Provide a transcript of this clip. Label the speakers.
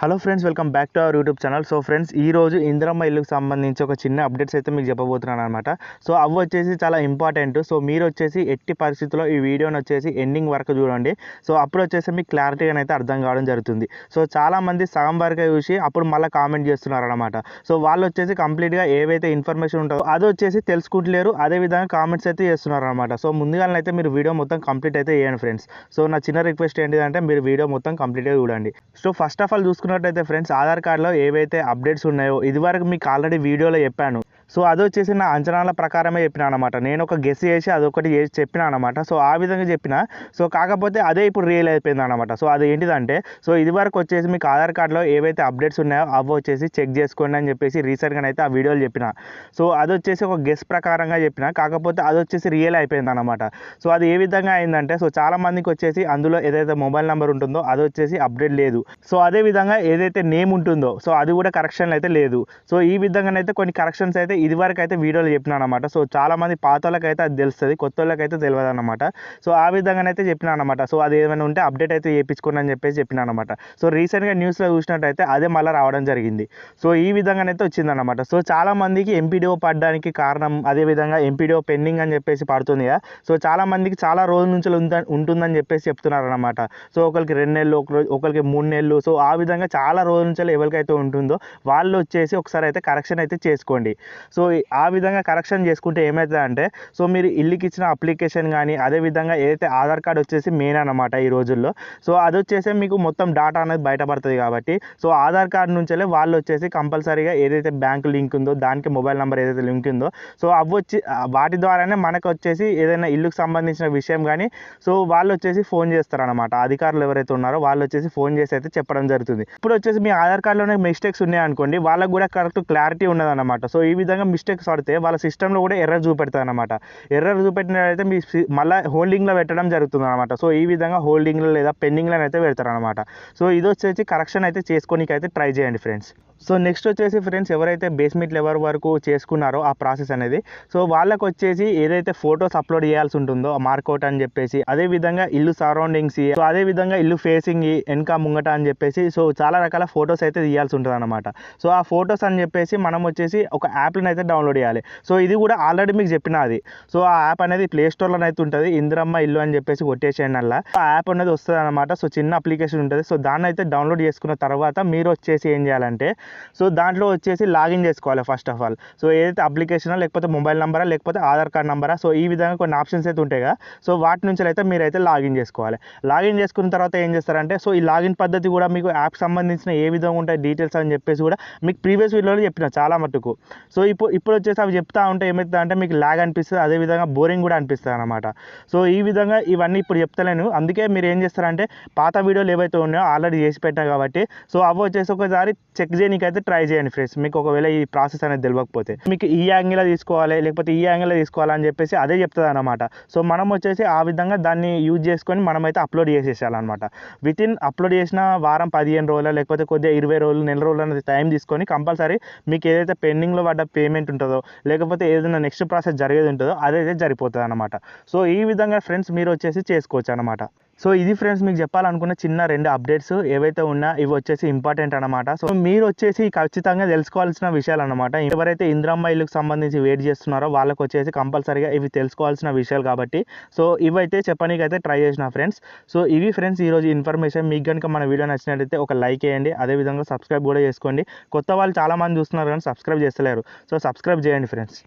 Speaker 1: Hello friends, welcome back to our YouTube channel. So friends, ఈరోజు ఇందిరమ్మ ఇల్లుకి సంబంధించి ఒక చిన్న అప్డేట్స్ అయితే మీకు చెప్పబోతున్నాను అనమాట. సో అవి వచ్చేసి చాలా ఇంపార్టెంట్. సో మీరు వచ్చేసి ఎట్టి పరిస్థితుల్లో ఈ వీడియోని వచ్చేసి ఎండింగ్ వరకు చూడండి. సో అప్పుడు వచ్చేసి మీకు క్లారిటీగా అయితే అర్థం కావడం జరుగుతుంది. సో చాలామంది సగం వరకే చూసి అప్పుడు మళ్ళీ కామెంట్ చేస్తున్నారు అనమాట. సో వాళ్ళు వచ్చేసి కంప్లీట్గా ఏవైతే ఇన్ఫర్మేషన్ ఉంటుందో అది వచ్చేసి తెలుసుకుంటలేరు, అదేవిధంగా కామెంట్స్ అయితే చేస్తున్నారు అనమాట. సో ముందుగానే మీరు వీడియో మొత్తం కంప్లీట్ అయితే చేయండి ఫ్రెండ్స్. సో నా చిన్న రిక్వెస్ట్ ఏంటిదంటే మీరు వీడియో మొత్తం కంప్లీట్గా చూడండి. సో ఫస్ట్ ఆఫ్ ఆల్ చూసుకున్నట్టయితే ఫ్రెండ్స్, ఆధార్ కార్డులో ఏవైతే అప్డేట్స్ ఉన్నాయో ఇదివరకు మీకు ఆల్రెడీ వీడియోలో చెప్పాను. సో అది వచ్చేసి నా అంచనాల ప్రకారమే చెప్పిన అనమాట. నేను ఒక గెస్ చేసి అదొకటి చేసి చెప్పిన అనమాట. సో ఆ విధంగా చెప్పిన. సో కాకపోతే అదే ఇప్పుడు రియల్ అయిపోయింది అనమాట. సో అది ఏంటిదంటే, సో ఇదివరకు వచ్చేసి మీకు ఆధార్ కార్డులో ఏవైతే అప్డేట్స్ ఉన్నాయో అవి వచ్చేసి చెక్ చేసుకోండి అని చెప్పేసి రీసెంట్గా అయితే ఆ వీడియోలు చెప్పిన. సో అది వచ్చేసి ఒక గెస్ ప్రకారంగా చెప్పిన, కాకపోతే అది వచ్చేసి రియల్ అయిపోయింది అనమాట. సో అది ఏ విధంగా అయిందంటే, సో చాలా మందికి వచ్చేసి అందులో ఏదైతే మొబైల్ నెంబర్ ఉంటుందో అది వచ్చేసి అప్డేట్ లేదు. సో అదే విధంగా ఏదైతే నేమ్ ఉంటుందో సో అది కూడా కరెక్షన్ అయితే లేదు. సో ఈ విధంగానైతే కొన్ని కరెక్షన్స్ అయితే ఇదివరకు అయితే వీడియోలు చెప్పినా అనమాట. సో చాలామంది పాత వాళ్ళకైతే అది తెలుస్తుంది, కొత్త వాళ్ళకైతే తెలియదు అనమాట. సో ఆ విధంగానైతే చెప్పినా అనమాట. సో అది ఏమైనా ఉంటే అప్డేట్ అయితే చేయించుకోండి అని చెప్పేసి చెప్పినా అనమాట. సో రీసెంట్గా న్యూస్లో చూసినట్టయితే అదే మళ్ళీ రావడం జరిగింది. సో ఈ విధంగానైతే వచ్చిందనమాట. సో చాలామందికి ఎంపీడీఓ పడడానికి కారణం, అదేవిధంగా ఎంపీడీఓ పెండింగ్ అని చెప్పేసి పడుతుంది కదా. సో చాలామందికి చాలా రోజుల నుంచి ఉంటుందని చెప్పేసి చెప్తున్నారు అనమాట. సో ఒకరికి 2 నెలలు, ఒకరికి 3 నెలలు. సో ఆ విధంగా చాలా రోజుల నుంచి ఎవరికైతే ఉంటుందో వాళ్ళు వచ్చేసి ఒకసారి అయితే కరెక్షన్ అయితే చేసుకోండి. సో ఆ విధంగా కరెక్షన్ చేసుకుంటే ఏమవుతుందంటే, సో మీరు ఇల్లుకి ఇచ్చిన అప్లికేషన్ కానీ అదేవిధంగా ఏదైతే ఆధార్ కార్డ్ వచ్చేసి మెయిన్ అనమాట ఈ రోజుల్లో. సో అది వచ్చేసి మీకు మొత్తం డాటా అనేది బయటపడుతుంది కాబట్టి, సో ఆధార్ కార్డ్ నుంచే వాళ్ళు వచ్చేసి కంపల్సరీగా ఏదైతే బ్యాంక్ లింక్ ఉందో దానికి మొబైల్ నెంబర్ ఏదైతే లింక్ ఉందో సో అవి వచ్చి వాటి ద్వారానే మనకు వచ్చేసి ఏదైనా ఇల్లుకు సంబంధించిన విషయం కానీ సో వాళ్ళు వచ్చేసి ఫోన్ చేస్తారనమాట. అధికారులు ఎవరైతే ఉన్నారో వాళ్ళు వచ్చేసి ఫోన్ చేసి అయితే చెప్పడం జరుగుతుంది. ఇప్పుడు వచ్చేసి మీ ఆధార్ కార్డులోనే మిస్టేక్స్ ఉన్నాయనుకోండి, వాళ్ళకు కూడా కరెక్ట్ క్లారిటీ ఉన్నదన్నమాట. సో ఈ విధంగా మిస్టేక్స్ పడితే వాళ్ళ సిస్టంలో కూడా ఎర్రర్ చూపెడతారు అనమాట. ఎర్రర్ చూపెట్టినట్లయితే మీ మళ్ళీ హోల్డింగ్లో పెట్టడం జరుగుతుంది అనమాట. సో ఈ విధంగా హోల్డింగ్లో లేదా పెండింగ్లో అయితే పెడతారు అనమాట. సో ఇది వచ్చేసి కరెక్షన్ అయితే చేసుకోనికి అయితే ట్రై చేయండి ఫ్రెండ్స్. సో నెక్స్ట్ వచ్చేసి ఫ్రెండ్స్, ఎవరైతే బేస్మెంట్ లెవెల్ వరకు చేసుకున్నారో ఆ ప్రాసెస్ అనేది, సో వాళ్ళకు వచ్చేసి ఏదైతే ఫొటోస్ అప్లోడ్ చేయాల్సి ఉంటుందో మార్కౌట్ అని చెప్పేసి, అదేవిధంగా ఇల్లు సరౌండింగ్స్, సో అదేవిధంగా ఇల్లు ఫేసింగ్ వెనక ముంగట అని చెప్పేసి సో చాలా రకాల ఫొటోస్ అయితే తీయాల్సి ఉంటుంది అనమాట. సో ఆ ఫొటోస్ అని చెప్పేసి మనం వచ్చేసి ఒక యాప్ని అయితే డౌన్లోడ్ చేయాలి. సో ఇది కూడా ఆల్రెడీ మీకు చెప్పిన అది. సో ఆ యాప్ అనేది ప్లే స్టోర్లో అయితే ఉంటుంది. ఇందిరమ్మ ఇల్లు అని చెప్పేసి కొట్టేసేయండి. అలా ఆ యాప్ అనేది వస్తుంది అనమాట. సో చిన్న అప్లికేషన్ ఉంటుంది. సో దాన్ని అయితే డౌన్లోడ్ చేసుకున్న తర్వాత మీరు వచ్చేసి ఏం చేయాలంటే, సో దాంట్లో వచ్చేసి లాగిన్ చేసుకోవాలి ఫస్ట్ ఆఫ్ ఆల్. సో ఏదైతే అప్లికేషనా, లేకపోతే మొబైల్ నెంబరా, లేకపోతే ఆధార్ కార్డ్ నెంబరా, సో ఈ విధంగా కొన్ని ఆప్షన్స్ అయితే ఉంటాయి కదా. సో వాటి నుంచి అయితే మీరైతే లాగిన్ చేసుకోవాలి. లాగిన్ చేసుకున్న తర్వాత ఏం చేస్తారంటే, సో ఈ లాగిన్ పద్ధతి కూడా మీకు యాప్ సంబంధించిన ఏ విధంగా ఉంటాయి డీటెయిల్స్ అని చెప్పేసి కూడా మీకు ప్రీవియస్ వీడియోలో చెప్పిన చాలా మటుకు. సో ఇప్పుడు వచ్చేసి అవి చెప్తా ఉంటే ఏమవుతుంది అంటే మీకు ల్యాగ్ అనిపిస్తుంది, అదేవిధంగా బోరింగ్ కూడా అనిపిస్తుంది అనమాట. సో ఈ విధంగా ఇవన్నీ ఇప్పుడు చెప్తలేను. అందుకే మీరు ఏం చేస్తారంటే, పాత వీడియోలు ఏవైతే ఉన్నాయో ఆల్రెడీ చేసి పెట్టాను కాబట్టి సో అవి వచ్చేసి ఒకసారి చెక్ చేయడానికైతే ట్రై చేయండి ఫ్రెండ్స్. మీకు ఒకవేళ ఈ ప్రాసెస్ అనేది తెలియకపోతే, మీకు ఈ యాంగిల్లో తీసుకోవాలి లేకపోతే ఈ యాంగిల్లో తీసుకోవాలని చెప్పేసి అదే చెప్తుంది అనమాట. సో మనం వచ్చేసి ఆ విధంగా దాన్ని యూజ్ చేసుకొని మనమైతే అప్లోడ్ చేసేసాలన్నమాట. వితిన్ అప్లోడ్ చేసిన వారం 15 రోజులు లేకపోతే కొద్దిగా 20 రోజులు, నెల రోజులు అనేది టైం తీసుకొని కంపల్సరీ మీకు ఏదైతే పెండింగ్లో పడ్డ పేమెంట్ ఉంటుందో లేకపోతే ఏదైనా నెక్స్ట్ ప్రాసెస్ జరిగేది ఉంటుందో అదైతే జరిపోతుంది అనమాట. సో ఈ విధంగా ఫ్రెండ్స్ మీరు వచ్చేసి చేసుకోవచ్చు అనమాట. సో ఇది ఫ్రెండ్స్ మీకు చెప్పాలనుకున్న చిన్న 2 అప్డేట్స్ ఏవైతే ఉన్నా ఇవి వచ్చేసి ఇంపార్టెంట్ అనమాట. సో మీరు వచ్చేసి ఖచ్చితంగా తెలుసుకోవాల్సిన విషయాలు అనమాట. ఎవరైతే ఇందిరమ్మ ఇల్లుకు సంబంధించి వెయిట్ చేస్తున్నారో వాళ్ళకి వచ్చేసి కంపల్సరీగా ఇవి తెలుసుకోవాల్సిన విషయాలు కాబట్టి సో ఇవైతే చెప్పనీకైతే ట్రై చేసిన ఫ్రెండ్స్. సో ఇవి ఫ్రెండ్స్ ఈరోజు ఇన్ఫర్మేషన్. మీకు కనుక మన వీడియో నచ్చినట్లయితే ఒక లైక్ చేయండి, అదేవిధంగా సబ్స్క్రైబ్ కూడా చేసుకోండి. కొత్త వాళ్ళు చాలామంది చూస్తున్నారు కానీ సబ్స్క్రైబ్ చేస్తలేరు. సో సబ్స్క్రైబ్ చేయండి ఫ్రెండ్స్.